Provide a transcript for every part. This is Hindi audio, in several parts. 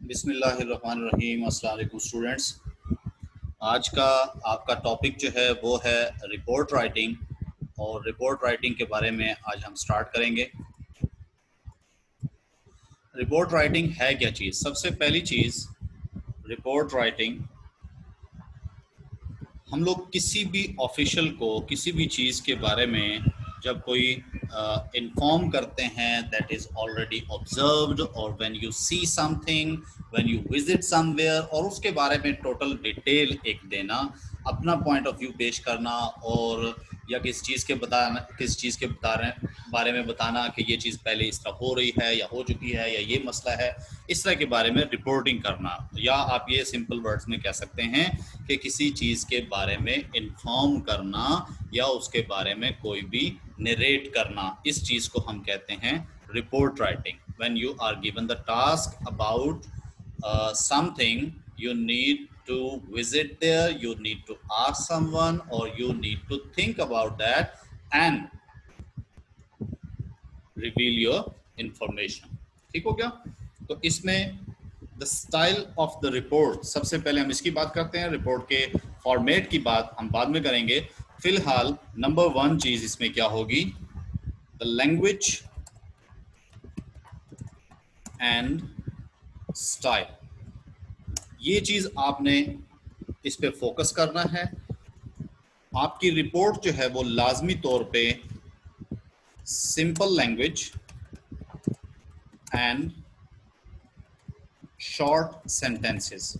बिस्मिल्लाहिर्रहमानिर्रहीम। अस्सलाम वालेकुम स्टूडेंट्स। आज का आपका टॉपिक जो है वो है रिपोर्ट राइटिंग, और रिपोर्ट राइटिंग के बारे में आज हम स्टार्ट करेंगे। रिपोर्ट राइटिंग है क्या चीज़? सबसे पहली चीज़, रिपोर्ट राइटिंग, हम लोग किसी भी ऑफिशियल को किसी भी चीज़ के बारे में जब कोई इन्फॉर्म करते हैं दैट इज़ ऑलरेडी ऑब्जर्व्ड, और when you see something, when you visit somewhere, और उसके बारे में टोटल डिटेल एक देना, अपना पॉइंट ऑफ व्यू पेश करना, और या किस चीज़ के बारे में बताना कि ये चीज़ पहले इस तरह हो रही है या हो चुकी है या ये मसला है, इस तरह के बारे में रिपोर्टिंग करना। या आप ये सिंपल वर्ड्स में कह सकते हैं कि किसी चीज़ के बारे में इन्फॉर्म करना या उसके बारे में कोई भी नरेट करना, इस चीज़ को हम कहते हैं report writing. When you are given the task about something, you need to visit there, you need to ask someone, or you need to think about that and reveal your information। ठीक हो गया? तो इसमें the style of the report, सबसे पहले हम इसकी बात करते हैं। रिपोर्ट के फॉर्मेट की बात हम बाद में करेंगे। फिलहाल नंबर वन चीज इसमें क्या होगी? The language and style. ये चीज आपने इस पे फोकस करना है। आपकी रिपोर्ट जो है वो लाजमी तौर पे simple language and short sentences,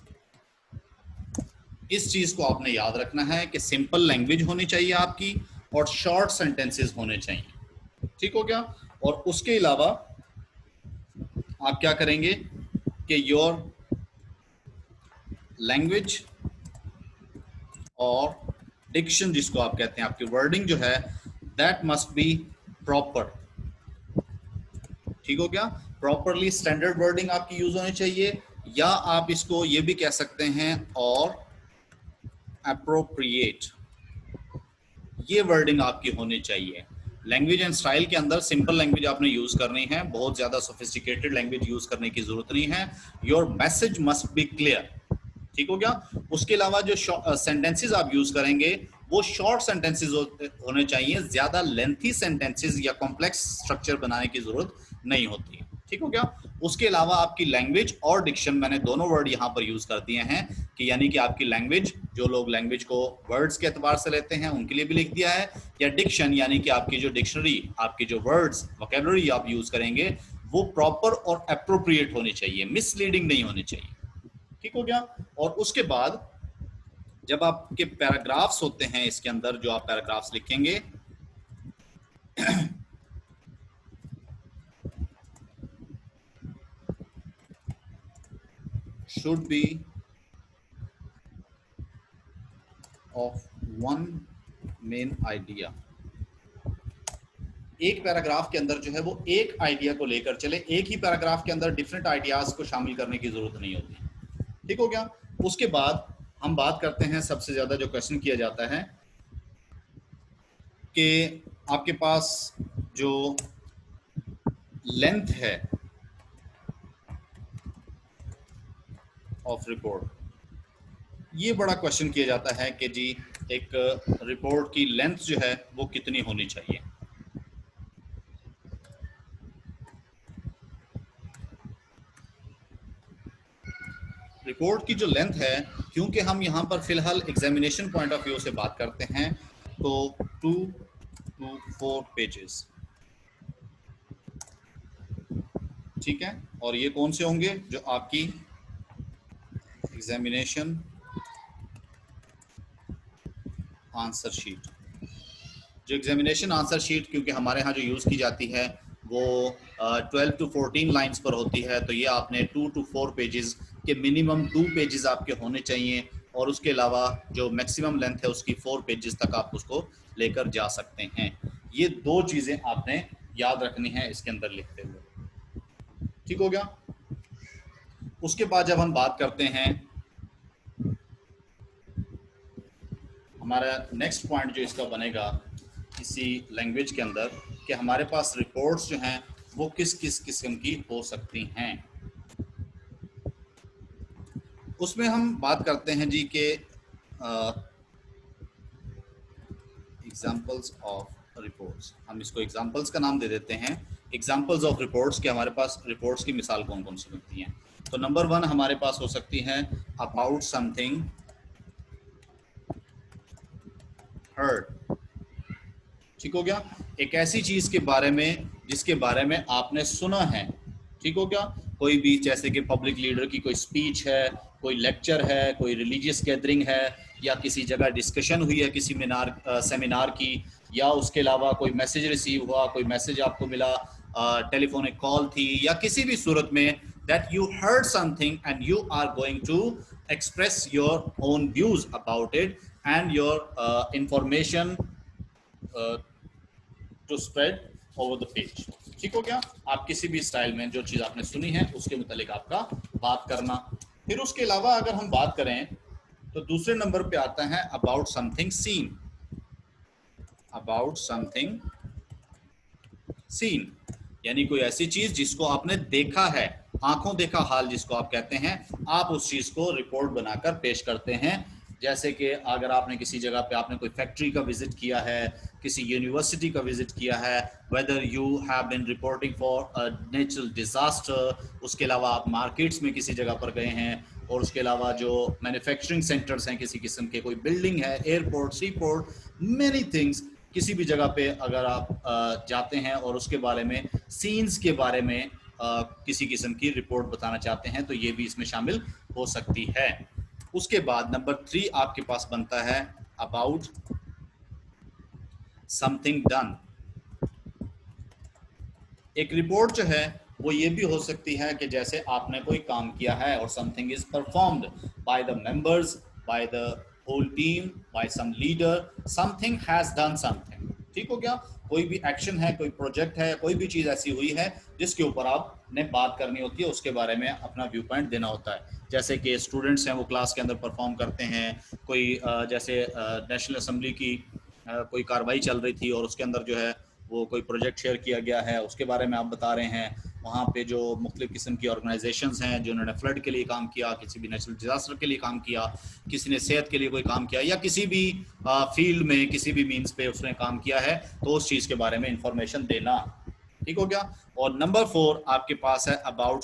इस चीज को आपने याद रखना है कि सिंपल लैंग्वेज होनी चाहिए आपकी और शॉर्ट सेंटेंसेस होने चाहिए। ठीक हो गया? और उसके अलावा आप क्या करेंगे कि योर लैंग्वेज और डिक्शन, जिसको आप कहते हैं, आपकी वर्डिंग जो है, दैट मस्ट बी प्रॉपर। ठीक हो गया? प्रॉपरली स्टैंडर्ड वर्डिंग आपकी यूज होनी चाहिए, या आप इसको ये भी कह सकते हैं और एप्रोप्रिएट, ये वर्डिंग आपकी होनी चाहिए। लैंग्वेज एंड स्टाइल के अंदर सिंपल लैंग्वेज आपने यूज करनी है, बहुत ज्यादा सोफिस्टिकेटेड लैंग्वेज यूज करने की जरूरत नहीं है। Your message must be clear. ठीक हो गया? उसके अलावा जो सेंटेंसेस आप यूज करेंगे वो शॉर्ट सेंटेंसेस होने चाहिए, ज्यादा लेंथी सेंटेंसेस या कॉम्प्लेक्स स्ट्रक्चर बनाने की जरूरत नहीं होती। ठीक हो गया? उसके अलावा आपकी लैंग्वेज और डिक्शन, मैंने दोनों वर्ड यहां पर यूज कर दिए हैं कि यानी कि आपकी लैंग्वेज, जो लोग लैंग्वेज को वर्ड्स के एतबार से लेते हैं उनके लिए भी लिख दिया है, या डिक्शन यानी कि आपकी जो डिक्शनरी, आपकी जो वर्ड्स वोकैबुलरी आप यूज करेंगे वो प्रॉपर और एप्रोप्रिएट होनी चाहिए, मिसलीडिंग नहीं होनी चाहिए। ठीक हो गया? और उसके बाद जब आपके पैराग्राफ्स होते हैं, इसके अंदर जो आप पैराग्राफ्स लिखेंगे should be of one main idea। एक पैराग्राफ के अंदर जो है वो एक आइडिया को लेकर चले, एक ही पैराग्राफ के अंदर डिफरेंट आइडियाज को शामिल करने की जरूरत नहीं होती। ठीक हो गया? उसके बाद हम बात करते हैं, सबसे ज्यादा जो क्वेश्चन किया जाता है कि आपके पास जो लेंथ है ऑफ रिपोर्ट, ये बड़ा क्वेश्चन किया जाता है कि जी एक रिपोर्ट की लेंथ जो है वो कितनी होनी चाहिए। रिपोर्ट की जो लेंथ है, क्योंकि हम यहाँ पर फिलहाल एग्जामिनेशन पॉइंट ऑफ व्यू से बात करते हैं, तो 2 to 4 पेजेस। ठीक है? और ये कौन से होंगे? जो आपकी एग्जामिनेशन आंसर शीट, जो एग्जामिनेशन आंसर शीट, क्योंकि हमारे यहाँ जो यूज़ की जाती है वो 12 to 14 लाइंस पर होती है, तो ये आपने 2 to 4 पेजेस के मिनिमम 2 पेजेस आपके होने चाहिए, और उसके अलावा जो मैक्सिमम लेंथ है उसकी 4 पेजेस तक आप उसको लेकर जा सकते हैं। ये दो चीज़ें आपने याद रखनी है इसके अंदर लिखते हुए। ठीक हो गया? उसके बाद जब हम बात करते हैं, हमारा नेक्स्ट पॉइंट जो इसका बनेगा इसी लैंग्वेज के अंदर, कि हमारे पास रिपोर्ट्स जो हैं वो किस किस किस्म की हो सकती हैं। उसमें हम बात करते हैं जी के एग्जाम्पल्स ऑफ रिपोर्ट्स, हम इसको एग्जाम्पल्स का नाम दे देते हैं। एग्जाम्पल्स ऑफ रिपोर्ट्स के हमारे पास रिपोर्ट्स की मिसाल कौन कौन सी बनती हैं। तो नंबर 1 हमारे पास हो सकती है अबाउट समथिंग हर्ड। ठीक हो गया, एक ऐसी चीज के बारे में जिसके बारे में आपने सुना है। ठीक हो गया, कोई भी जैसे कि पब्लिक लीडर की कोई स्पीच है, कोई लेक्चर है, कोई रिलीजियस गैदरिंग है, या किसी जगह डिस्कशन हुई है किसी सेमिनार की, या उसके अलावा कोई मैसेज रिसीव हुआ, कोई मैसेज आपको मिला, टेलीफोनिक कॉल थी, या किसी भी सूरत में that you heard something and you are going to express your own views about it and your information to spread over the page. ठीक हो गया, आप किसी भी स्टाइल में जो चीज आपने सुनी है उसके मुतालिक आपका बात करना। फिर उसके अलावा अगर हम बात करें तो दूसरे नंबर पे आता है about something seen. About something seen यानी कोई ऐसी चीज जिसको आपने देखा है, आंखों देखा हाल जिसको आप कहते हैं, आप उस चीज को रिपोर्ट बनाकर पेश करते हैं। जैसे कि अगर आपने किसी जगह पे आपने कोई फैक्ट्री का विजिट किया है, किसी यूनिवर्सिटी का विजिट किया है, whether you have been reporting for a natural disaster, उसके अलावा आप मार्केट्स में किसी जगह पर गए हैं, और उसके अलावा जो मैन्युफैक्चरिंग सेंटर्स हैं किसी किस्म के, कोई बिल्डिंग है, एयरपोर्ट, सी पोर्ट, मेनी थिंग्स, किसी भी जगह पे अगर आप जाते हैं और उसके बारे में सीन्स के बारे में किसी किस्म की रिपोर्ट बताना चाहते हैं तो ये भी इसमें शामिल हो सकती है। उसके बाद नंबर 3 आपके पास बनता है अबाउट समथिंग डन। एक रिपोर्ट जो है वो ये भी हो सकती है कि जैसे आपने कोई काम किया है और something is performed by the members, by the whole team, by some leader, something has done something. ठीक हो गया, कोई भी एक्शन है, कोई प्रोजेक्ट है, कोई भी चीज ऐसी हुई है जिसके ऊपर आपने बात करनी होती है, उसके बारे में अपना व्यू पॉइंट देना होता है। जैसे कि स्टूडेंट्स हैं वो क्लास के अंदर परफॉर्म करते हैं, कोई जैसे नेशनल असेंबली की कोई कार्रवाई चल रही थी और उसके अंदर जो है वो कोई प्रोजेक्ट शेयर किया गया है, उसके बारे में आप बता रहे हैं। वहाँ पे जो मुख्तलिफ किस्म की ऑर्गेनाइजेशंस हैं जिन्होंने फ्लड के लिए काम किया, किसी भी नेचुरल डिजास्टर के लिए काम किया, किसी ने सेहत के लिए कोई काम किया, या किसी भी फील्ड में किसी भी मीन्स पे उसने काम किया है, तो उस चीज़ के बारे में इंफॉर्मेशन देना। ठीक हो गया। और नंबर 4 आपके पास है अबाउट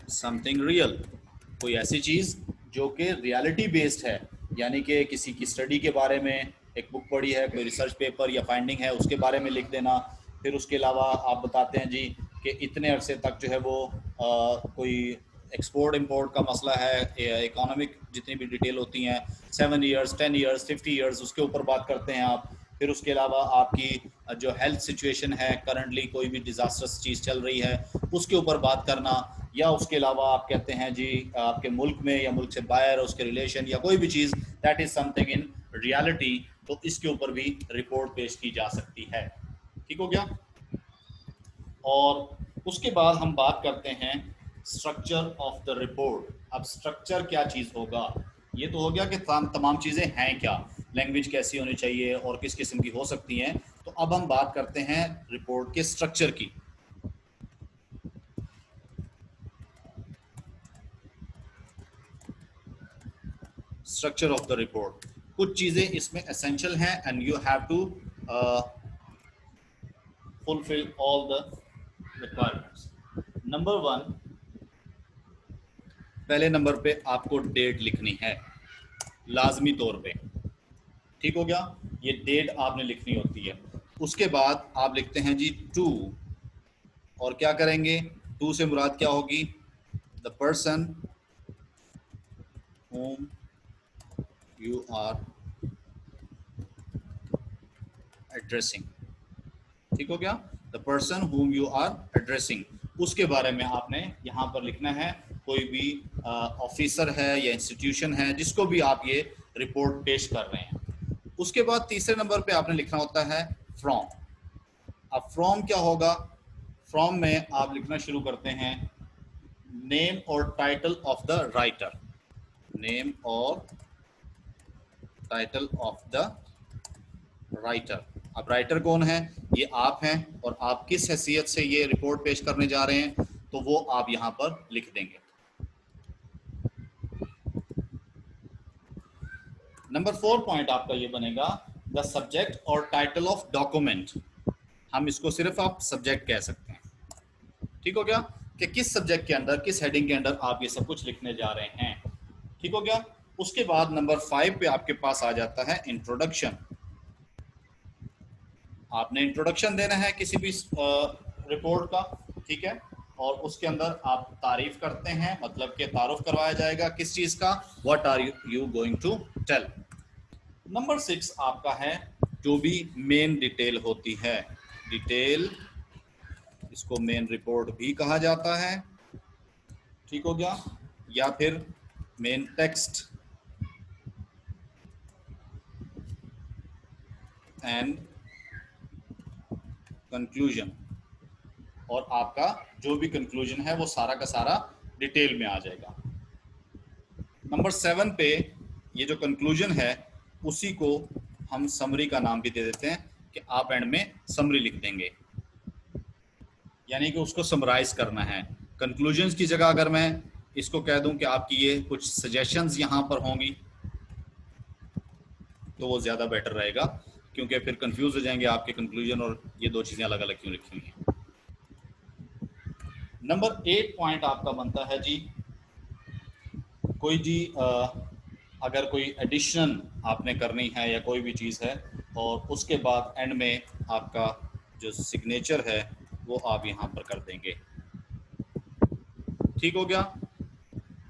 समथिंग रियल। कोई ऐसी चीज जो कि रियलिटी बेस्ड है, यानी कि किसी की स्टडी के बारे में एक बुक पढ़ी है, कोई रिसर्च पेपर या फाइंडिंग है, उसके बारे में लिख देना। फिर उसके अलावा आप बताते हैं जी कि इतने अरसे तक जो है वो कोई एक्सपोर्ट इंपोर्ट का मसला है, इकोनॉमिक जितनी भी डिटेल होती हैं, 7 ईयर्स, 10 ईयर्स, 50 ईयर्स, उसके ऊपर बात करते हैं आप। फिर उसके अलावा आपकी जो हेल्थ सिचुएशन है, करंटली कोई भी डिजास्टर्स चीज़ चल रही है, उसके ऊपर बात करना। या उसके अलावा आप कहते हैं जी आपके मुल्क में या मुल्क से बाहर उसके रिलेशन या कोई भी चीज़ that is something in reality, तो इसके ऊपर भी रिपोर्ट पेश की जा सकती है। ठीक हो गया। और उसके बाद हम बात करते हैं स्ट्रक्चर ऑफ द रिपोर्ट। अब स्ट्रक्चर क्या चीज़ होगा, ये तो हो गया कि तमाम चीज़ें हैं क्या, लैंग्वेज कैसी होनी चाहिए और किस किस्म की हो सकती हैं। तो अब हम बात करते हैं रिपोर्ट के स्ट्रक्चर की। स्ट्रक्चर ऑफ द रिपोर्ट, कुछ चीज़ें इसमें एसेंशियल हैं and you have to fulfil all the requirements. Number 1, पहले नंबर पे आपको डेट लिखनी है लाजमी तौर पे। ठीक हो गया, ये डेट आपने लिखनी होती है। उसके बाद आप लिखते हैं जी टू, और क्या करेंगे, टू से मुराद क्या होगी, the person whom you are addressing। ठीक हो गया, the person whom you are addressing, उसके बारे में आपने यहाँ पर लिखना है। कोई भी ऑफिसर है या इंस्टीट्यूशन है जिसको भी आप ये रिपोर्ट पेश कर रहे हैं। उसके बाद तीसरे नंबर पे आपने लिखना होता है फ्रॉम। अब फ्रॉम क्या होगा, फ्रॉम में आप लिखना शुरू करते हैं नेम और title of the writer. Name और टाइटल ऑफ द राइटर। अब राइटर कौन है, ये आप हैं, और आप किस हैसियत से ये रिपोर्ट पेश करने जा रहे हैं, तो वो आप यहां पर लिख देंगे। नंबर 4 पॉइंट आपका ये बनेगा द सब्जेक्ट और टाइटल ऑफ डॉक्यूमेंट। हम इसको सिर्फ आप सब्जेक्ट कह सकते हैं, ठीक हो गया, कि किस सब्जेक्ट के अंदर, किस हेडिंग के अंदर आप ये सब कुछ लिखने जा रहे हैं, ठीक हो गया। उसके बाद नंबर 5 पे आपके पास आ जाता है इंट्रोडक्शन। आपने इंट्रोडक्शन देना है किसी भी रिपोर्ट का, ठीक है, और उसके अंदर आप तारीफ करते हैं, मतलब कि तारुफ करवाया जाएगा किस चीज का, what are you going to tell. Number 6 आपका है जो भी मेन डिटेल होती है, डिटेल, इसको मेन रिपोर्ट भी कहा जाता है, ठीक हो गया, या फिर मेन टेक्स्ट एंड कंक्लूजन। और आपका जो भी कंक्लूजन है वो सारा का सारा डिटेल में आ जाएगा। नंबर 7 पे ये जो कंक्लूजन है उसी को हम समरी का नाम भी दे देते हैं कि आप एंड में समरी लिख देंगे, यानी कि उसको समराइज करना है। कंक्लूजन्स की जगह अगर मैं इसको कह दूं कि आपकी ये कुछ सजेशंस यहाँ पर होंगी तो वो ज़्यादा बेटर रहेगा, क्योंकि फिर कंफ्यूज हो जाएंगे आपके कंक्लूजन और ये दो चीज़ें अलग अलग क्यों लिखी हुई हैं। नंबर 8 पॉइंट आपका बनता है जी, कोई जी अगर कोई एडिशन आपने करनी है या कोई भी चीज़ है, और उसके बाद एंड में आपका जो सिग्नेचर है वो आप यहाँ पर कर देंगे, ठीक हो गया।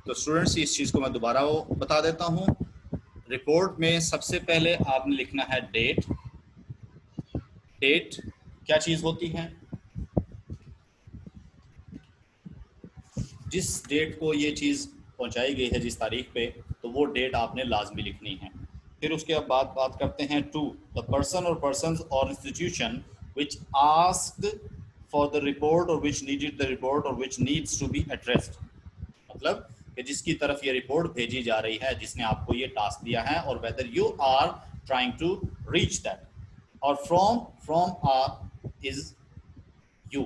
तो स्टूडेंट्स इस चीज़ को मैं दोबारा वो बता देता हूँ। रिपोर्ट में सबसे पहले आपने लिखना है डेट। डेट क्या चीज़ होती है, जिस डेट को ये चीज़ पहुंचाई गई है, जिस तारीख पे, तो वो डेट आपने लाजमी लिखनी है। फिर उसके बाद बात करते हैं टू द पर्सन और पर्सन्स और institution which asked for the report और विच नीडेड द रिपोर्ट और which needs to be addressed. मतलब कि जिसकी तरफ ये रिपोर्ट भेजी जा रही है, जिसने आपको ये टास्क दिया है, और whether you are trying to reach that, और from are is you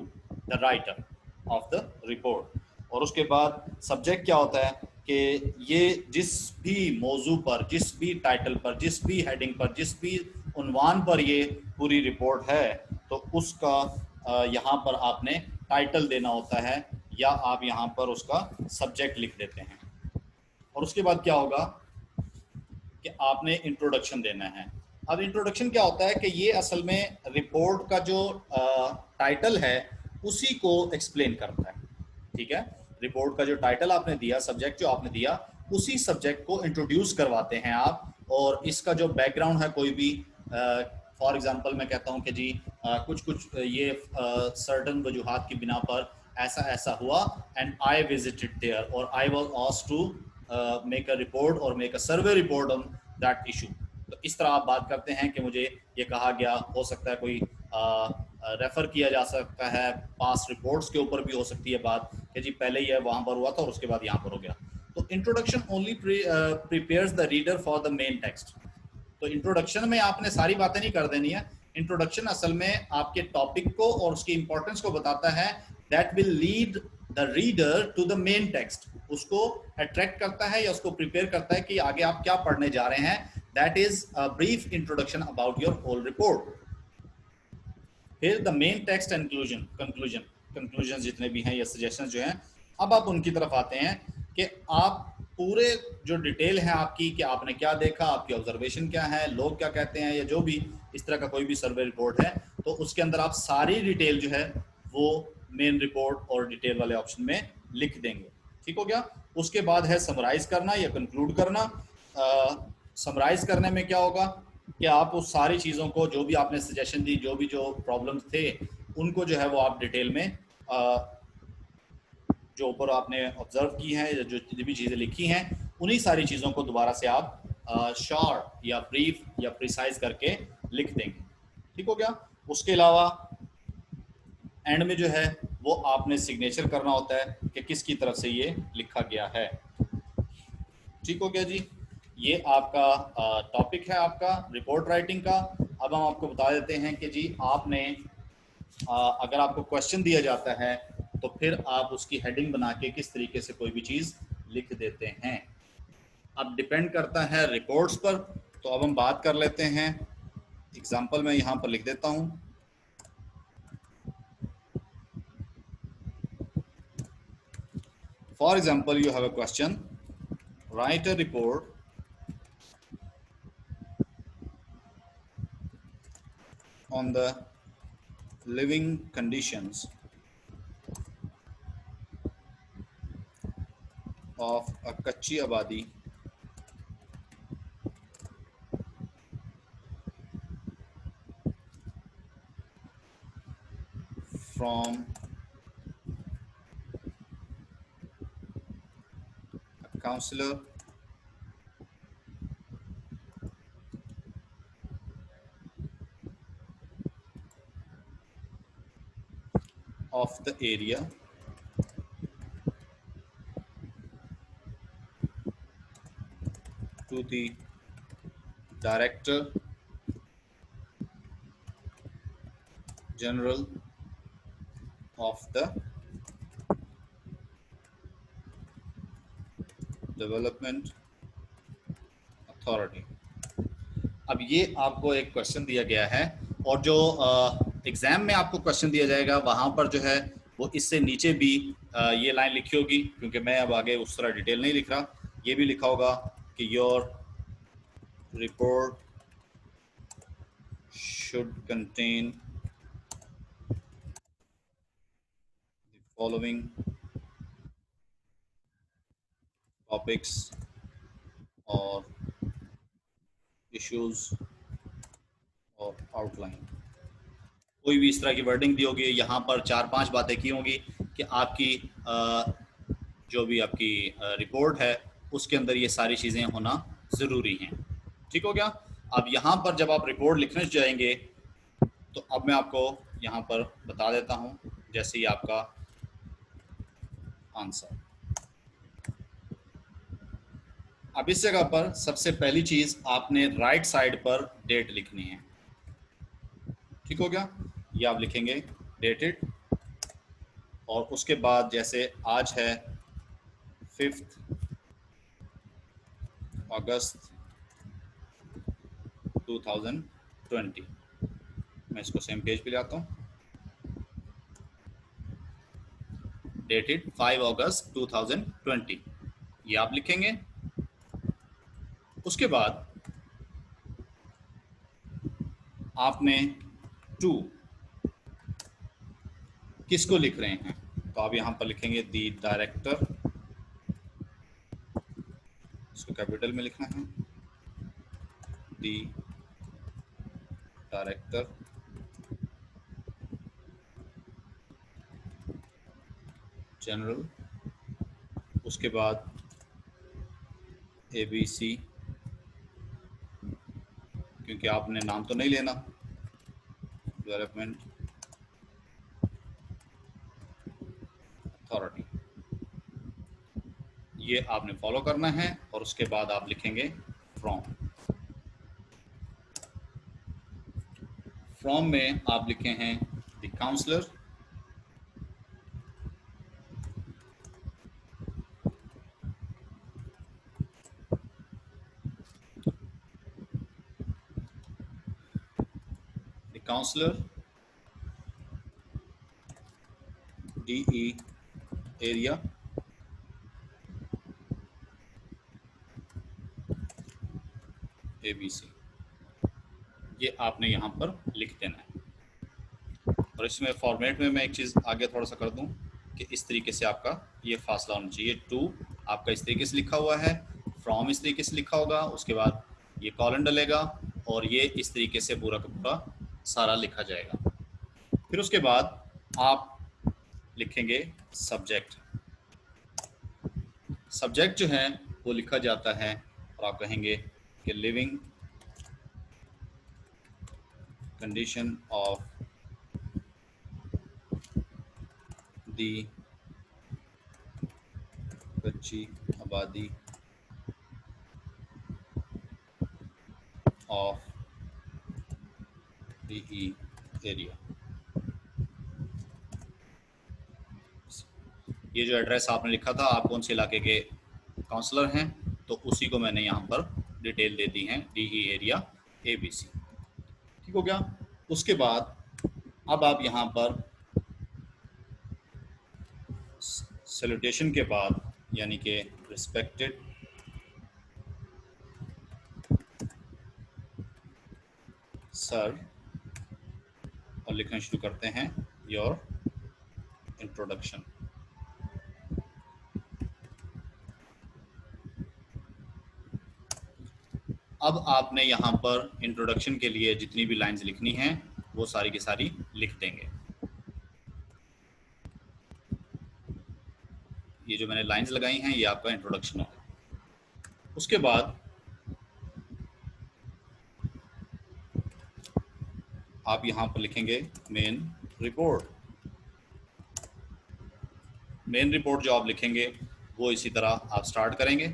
the writer of the report. और उसके बाद सब्जेक्ट क्या होता है कि ये जिस भी मौजू पर, जिस भी टाइटल पर, जिस भी हेडिंग पर, जिस भी उन्वान पर ये पूरी रिपोर्ट है, तो उसका यहाँ पर आपने टाइटल देना होता है, या आप यहाँ पर उसका सब्जेक्ट लिख देते हैं। और उसके बाद क्या होगा कि आपने इंट्रोडक्शन देना है। अब इंट्रोडक्शन क्या होता है कि ये असल में रिपोर्ट का जो टाइटल है उसी को एक्सप्लेन करता है, ठीक है। रिपोर्ट का जो टाइटल आपने दिया, सब्जेक्ट जो आपने दिया, उसी सब्जेक्ट को इंट्रोड्यूस करवाते हैं आप, और इसका जो बैकग्राउंड है कोई भी, फॉर एग्जांपल मैं कहता हूं कि जी कुछ कुछ ये सर्टन वजूहात की बिना पर ऐसा ऐसा हुआ, एंड आई विजिटेड देयर और I was asked to make a report और make a survey report on that issue. तो इस तरह आप बात करते हैं कि मुझे ये कहा गया, हो सकता है कोई रेफर किया जा सकता है, पास रिपोर्ट्स के ऊपर भी हो सकती है बात कि जी पहले ये वहां पर हुआ था और उसके बाद यहाँ पर हो गया। तो introduction only prepares the reader for the main text. तो इंट्रोडक्शन में आपने सारी बातें नहीं कर देनी है। इंट्रोडक्शन असल में आपके टॉपिक को और उसकी इंपॉर्टेंस को बताता है, that will lead the reader to the main text. उसको अट्रैक्ट करता है या उसको प्रिपेयर करता है कि आगे आप क्या पढ़ने जा रहे हैं। That is a brief introduction about your whole report. फिर the main text and conclusion जितने भी हैं या सजेशंस जो हैं, अब आप उनकी तरफ आते हैं कि आप पूरे जो डिटेल है आपकी, कि आपने क्या देखा, आपकी ऑब्जर्वेशन क्या है, लोग क्या कहते हैं, या जो भी इस तरह का कोई भी सर्वे रिपोर्ट है, तो उसके अंदर आप सारी डिटेल जो है वो मेन रिपोर्ट और डिटेल वाले ऑप्शन में लिख देंगे, ठीक हो गया। उसके बाद है समराइज करना या कंक्लूड करना। समराइज करने में क्या होगा कि आप उस सारी चीज़ों को, जो भी आपने सजेशन दी, जो भी जो प्रॉब्लम्स थे, उनको जो है वो आप डिटेल में जो ऊपर आपने ऑब्जर्व की हैं, जो जितनी भी चीज़ें लिखी हैं, उन्हीं सारी चीज़ों को दोबारा से आप शॉर्ट या ब्रीफ या प्रिसाइज करके लिख देंगे, ठीक हो गया। उसके अलावा एंड में जो है वो आपने सिग्नेचर करना होता है कि किसकी तरफ से ये लिखा गया है, ठीक हो गया जी। ये आपका टॉपिक है आपका रिपोर्ट राइटिंग का। अब हम आपको बता देते हैं कि जी आपने अगर आपको क्वेश्चन दिया जाता है तो फिर आप उसकी हेडिंग बना के किस तरीके से कोई भी चीज़ लिख देते हैं। अब डिपेंड करता है रिपोर्ट्स पर। तो अब हम बात कर लेते हैं, एग्जाम्पल मैं यहाँ पर लिख देता हूँ। For example, you have a question, write a report on the living conditions of a Kachi Abadi from a counselor of the area to the Director General of the Development Authority। अब ये आपको एक क्वेश्चन दिया गया है, और जो एग्जाम में आपको क्वेश्चन दिया जाएगा वहां पर जो है वो इससे नीचे भी ये लाइन लिखी होगी, क्योंकि मैं अब आगे उस तरह डिटेल नहीं लिख रहा। ये भी लिखा होगा कि your report should contain the following topics or issues or outline। कोई भी इस तरह की वर्डिंग दी होगी, यहाँ पर 4-5 बातें की होंगी कि आपकी जो भी आपकी रिपोर्ट है उसके अंदर ये सारी चीज़ें होना ज़रूरी हैं। ठीक हो गया। अब यहाँ पर जब आप रिपोर्ट लिखने जाएंगे तो अब मैं आपको यहाँ पर बता देता हूँ, जैसे ही आपका आंसर। अब इस जगह पर सबसे पहली चीज़ आपने राइट साइड पर डेट लिखनी है। ठीक हो गया। ये आप लिखेंगे डेटेड, और उसके बाद जैसे आज है 5 अगस्त 2020, मैं इसको सेम पेज पे लाता हूँ। डेटेड 5 अगस्त 2020, ये आप लिखेंगे। उसके बाद आपने टू किसको लिख रहे हैं, तो आप यहाँ पर लिखेंगे दी डायरेक्टर, इसको कैपिटल में लिखना है, दी डायरेक्टर जनरल। उसके बाद ABC, क्योंकि आपने नाम तो नहीं लेना, डेवलपमेंट अथॉरिटी, ये आपने फॉलो करना है। और उसके बाद आप लिखेंगे फ्रॉम। फ्रॉम में आप लिखे हैं the counsellor, the counsellor DE area, ABC, ये आपने यहाँ पर लिख देना है। और इसमें फॉर्मेट में मैं एक चीज़ आगे थोड़ा सा कर दूं कि इस तरीके से आपका ये फासला होना चाहिए। टू आपका इस तरीके से लिखा हुआ है, फ्रॉम इस तरीके से लिखा होगा, उसके बाद ये कॉलन डलेगा और ये इस तरीके से पूरा का पूरा सारा लिखा जाएगा। फिर उसके बाद आप लिखेंगे सब्जेक्ट। सब्जेक्ट जो है वो लिखा जाता है और आप कहेंगे कि लिविंग कंडीशन ऑफ दी कच्ची आबादी ऑफ DE एरिया। ये जो एड्रेस आपने लिखा था, आप कौन से इलाके के काउंसलर हैं, तो उसी को मैंने यहाँ पर डिटेल दे दी है, डी एरिया ABC। ठीक हो गया। उसके बाद अब आप यहाँ पर सैल्यूटेशन के बाद यानी कि रिस्पेक्टेड सर और लिखना शुरू करते हैं योर इंट्रोडक्शन। अब आपने यहाँ पर इंट्रोडक्शन के लिए जितनी भी लाइंस लिखनी हैं वो सारी की सारी लिख देंगे। ये जो मैंने लाइंस लगाई हैं ये आपका इंट्रोडक्शन होगा। उसके बाद आप यहाँ पर लिखेंगे मेन रिपोर्ट। मेन रिपोर्ट जो आप लिखेंगे वो इसी तरह आप स्टार्ट करेंगे।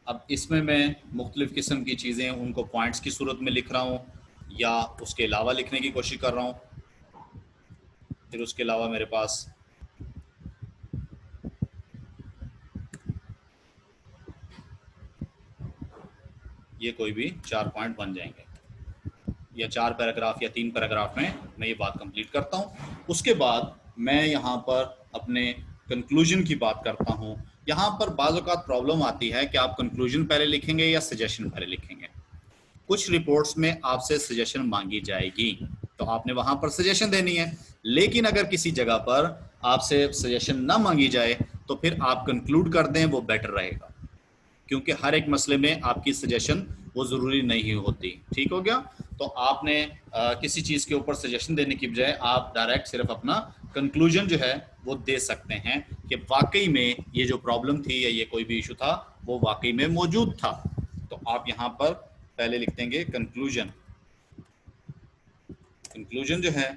अब इसमें मैं मुख्तलिफ़ किस्म की चीज़ें उनको पॉइंट्स की सूरत में लिख रहा हूँ या उसके अलावा लिखने की कोशिश कर रहा हूँ। फिर उसके अलावा मेरे पास ये कोई भी 4 पॉइंट बन जाएंगे या 4 पैराग्राफ या 3 पैराग्राफ में मैं ये बात कंप्लीट करता हूँ। उसके बाद मैं यहाँ पर अपने कंक्लूजन की बात करता हूँ। यहाँ पर बाज़ औक़ात प्रॉब्लम आती है कि आप कंक्लूजन पहले लिखेंगे या सजेशन पहले लिखेंगे। कुछ रिपोर्ट्स में आपसे सजेशन मांगी जाएगी तो आपने वहाँ पर सजेशन देनी है, लेकिन अगर किसी जगह पर आपसे सजेशन ना मांगी जाए तो फिर आप कंक्लूड कर दें, वो बेटर रहेगा, क्योंकि हर एक मसले में आपकी सजेशन वो ज़रूरी नहीं होती। ठीक हो गया। तो आपने किसी चीज़ के ऊपर सजेशन देने की बजाय आप डायरेक्ट सिर्फ अपना कंक्लूजन जो है वो दे सकते हैं कि वाकई में ये जो प्रॉब्लम थी या ये कोई भी इशू था वो वाकई में मौजूद था। तो आप यहाँ पर पहले लिख देंगे कंक्लूजन। कंक्लूजन जो है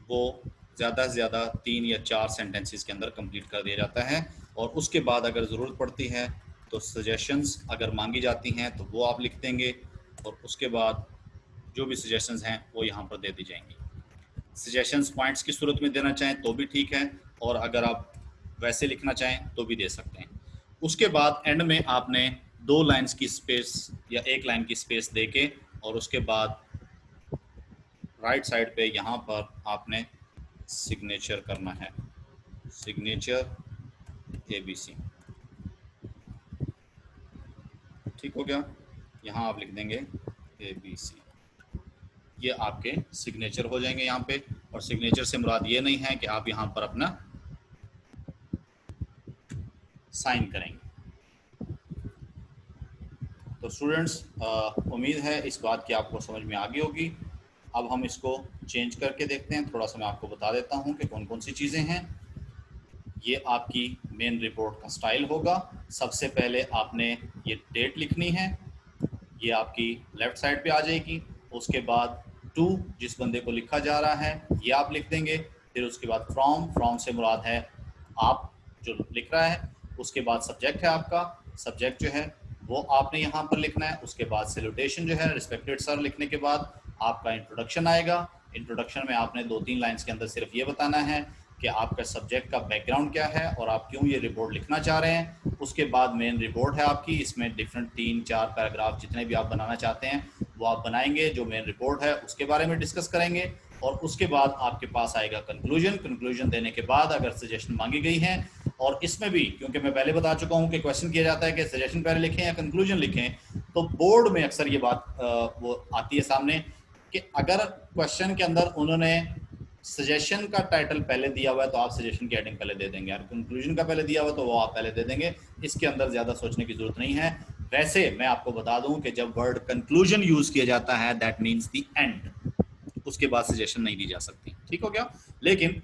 वो ज़्यादा से ज़्यादा 3 या 4 सेंटेंसेस के अंदर कंप्लीट कर दिया जाता है, और उसके बाद अगर ज़रूरत पड़ती है तो सजेशंस अगर मांगी जाती हैं तो वो आप लिख देंगे, और उसके बाद जो भी सजेशंस हैं वो यहाँ पर दे दी जाएंगी। सजेशंस पॉइंट्स की सूरत में देना चाहें तो भी ठीक है, और अगर आप वैसे लिखना चाहें तो भी दे सकते हैं। उसके बाद एंड में आपने 2 लाइन्स की स्पेस या 1 लाइन की स्पेस देके, और उसके बाद राइट साइड पे यहाँ पर आपने सिग्नेचर करना है, सिग्नेचर ABC। ठीक हो गया। यहाँ आप लिख देंगे ABC, ये आपके सिग्नेचर हो जाएंगे यहाँ पे। और सिग्नेचर से मुराद ये नहीं है कि आप यहाँ पर अपना साइन करेंगे। तो स्टूडेंट्स, उम्मीद है इस बात की आपको समझ में आ गई होगी। अब हम इसको चेंज करके देखते हैं। थोड़ा सा मैं आपको बता देता हूँ कि कौन कौन सी चीज़ें हैं। ये आपकी मेन रिपोर्ट का स्टाइल होगा। सबसे पहले आपने ये डेट लिखनी है, ये आपकी लेफ़्ट साइड पे आ जाएगी। उसके बाद टू जिस बंदे को लिखा जा रहा है ये आप लिख देंगे। फिर उसके बाद फ्रॉम से मुराद है आप जो लिख रहा है। उसके बाद सब्जेक्ट है आपका, सब्जेक्ट जो है वो आपने यहाँ पर लिखना है। उसके बाद सैल्यूटेशन जो है रिस्पेक्टेड सर लिखने के बाद आपका इंट्रोडक्शन आएगा। इंट्रोडक्शन में आपने 2-3 लाइन्स के अंदर सिर्फ ये बताना है कि आपका सब्जेक्ट का बैकग्राउंड क्या है और आप क्यों ये रिपोर्ट लिखना चाह रहे हैं। उसके बाद मेन रिपोर्ट है आपकी, इसमें डिफरेंट 3-4 पैराग्राफ जितने भी आप बनाना चाहते हैं वो आप बनाएंगे। जो मेन रिपोर्ट है उसके बारे में डिस्कस करेंगे, और उसके बाद आपके पास आएगा कंक्लूजन। कंक्लूजन देने के बाद अगर सजेशन मांगी गई है, और इसमें भी क्योंकि मैं पहले बता चुका हूँ कि क्वेश्चन किया जाता है कि सजेशन पहले लिखें या कंक्लूजन लिखें, तो बोर्ड में अक्सर ये बात वो आती है सामने कि अगर क्वेश्चन के अंदर उन्होंने सजेशन का टाइटल पहले दिया हुआ है तो आप सजेशन की हेडिंग पहले दे देंगे, और कंक्लूजन का पहले दिया हुआ तो वो आप पहले दे देंगे। इसके अंदर ज़्यादा सोचने की जरूरत नहीं है। वैसे मैं आपको बता दूं कि जब वर्ड कंक्लूजन यूज़ किया जाता है दैट मीन्स द एंड, उसके बाद सजेशन नहीं दी जा सकती। ठीक हो गया। लेकिन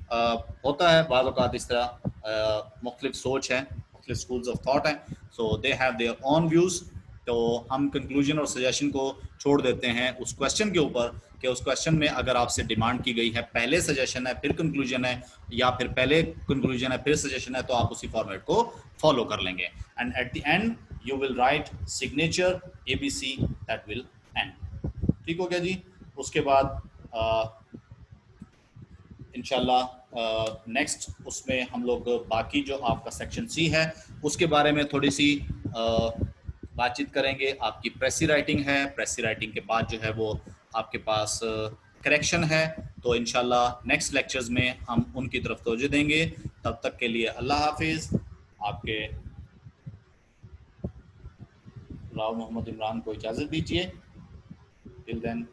होता है बाज़ औक़ात इस तरह मुख्तलिफ सोच है, मुख्तलिफ स्कूल्स ऑफ थॉट हैं, so they have their own views. तो हम कंक्लूजन और सजेशन को छोड़ देते हैं उस क्वेश्चन के ऊपर कि उस क्वेश्चन में अगर आपसे डिमांड की गई है पहले सजेशन है फिर कंक्लूजन है, या फिर पहले कंक्लूजन है फिर सजेशन है, तो आप उसी फॉर्मेट को फॉलो कर लेंगे। And at the end you will write signature ABC that will and. ठीक हो गया जी। उसके बाद इंशाल्लाह नेक्स्ट उसमें हम लोग बाकी जो आपका सेक्शन सी है उसके बारे में थोड़ी सी बातचीत करेंगे। आपकी प्रेसी राइटिंग है, प्रेसी राइटिंग के बाद जो है वो आपके पास करेक्शन है। तो इंशाल्लाह नेक्स्ट लेक्चर्स में हम उनकी तरफ तवज्जो देंगे। तब तक के लिए अल्लाह हाफिज़। आपके राव मोहम्मद इमरान को इजाज़त दीजिए। Till then.